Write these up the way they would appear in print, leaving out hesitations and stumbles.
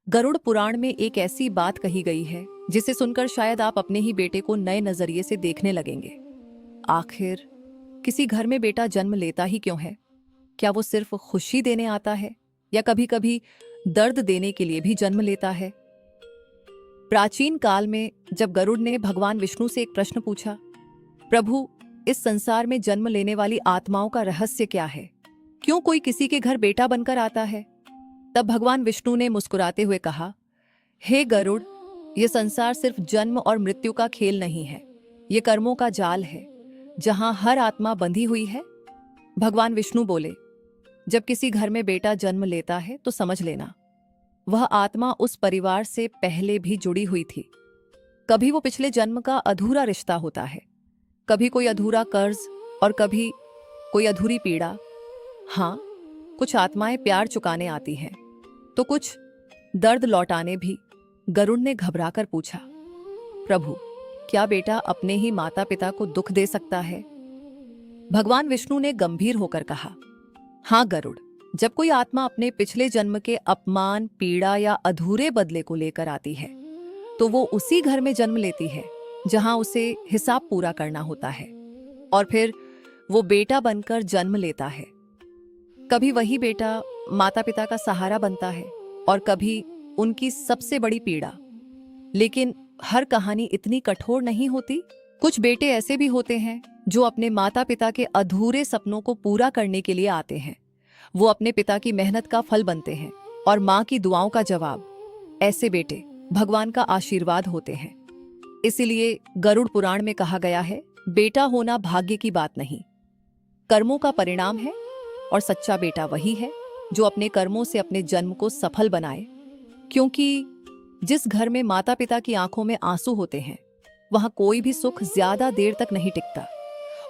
गरुड़ पुराण में एक ऐसी बात कही गई है जिसे सुनकर शायद आप अपने ही बेटे को नए नजरिए से देखने लगेंगे। आखिर किसी घर में बेटा जन्म लेता ही क्यों है? क्या वो सिर्फ खुशी देने आता है या कभी कभी दर्द देने के लिए भी जन्म लेता है? प्राचीन काल में जब गरुड़ ने भगवान विष्णु से एक प्रश्न पूछा, प्रभु, इस संसार में जन्म लेने वाली आत्माओं का रहस्य क्या है? क्यों कोई किसी के घर बेटा बनकर आता है? तब भगवान विष्णु ने मुस्कुराते हुए कहा, हे गरुड़, यह संसार सिर्फ जन्म और मृत्यु का खेल नहीं है। ये कर्मों का जाल है जहां हर आत्मा बंधी हुई है। भगवान विष्णु बोले, जब किसी घर में बेटा जन्म लेता है तो समझ लेना वह आत्मा उस परिवार से पहले भी जुड़ी हुई थी। कभी वो पिछले जन्म का अधूरा रिश्ता होता है, कभी कोई अधूरा कर्ज और कभी कोई अधूरी पीड़ा। हाँ, कुछ आत्माएं प्यार चुकाने आती हैं तो कुछ दर्द लौटाने भी। गरुड़ ने घबराकर पूछा, प्रभु, क्या बेटा अपने ही माता पिता को दुख दे सकता है? भगवान विष्णु ने गंभीर होकर कहा, हाँ गरुड़, जब कोई आत्मा अपने पिछले जन्म के अपमान, पीड़ा या अधूरे बदले को लेकर आती है तो वो उसी घर में जन्म लेती है जहां उसे हिसाब पूरा करना होता है। और फिर वो बेटा बनकर जन्म लेता है। कभी वही बेटा माता पिता का सहारा बनता है और कभी उनकी सबसे बड़ी पीड़ा। लेकिन हर कहानी इतनी कठोर नहीं होती। कुछ बेटे ऐसे भी होते हैं जो अपने माता पिता के अधूरे सपनों को पूरा करने के लिए आते हैं। वो अपने पिता की मेहनत का फल बनते हैं और माँ की दुआओं का जवाब। ऐसे बेटे भगवान का आशीर्वाद होते हैं। इसीलिए गरुड़ पुराण में कहा गया है, बेटा होना भाग्य की बात नहीं, कर्मों का परिणाम है। और सच्चा बेटा वही है जो अपने कर्मों से अपने जन्म को सफल बनाए। क्योंकि जिस घर में माता पिता की आंखों में आंसू होते हैं वहां कोई भी सुख ज्यादा देर तक नहीं टिकता।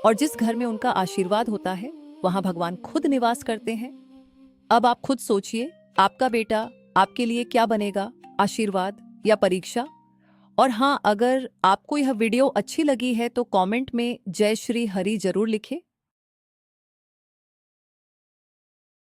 और जिस घर में उनका आशीर्वाद होता है वहां भगवान खुद निवास करते हैं। अब आप खुद सोचिए, आपका बेटा आपके लिए क्या बनेगा, आशीर्वाद या परीक्षा? और हाँ, अगर आपको यह वीडियो अच्छी लगी है तो कमेंट में जय श्री हरि जरूर लिखें।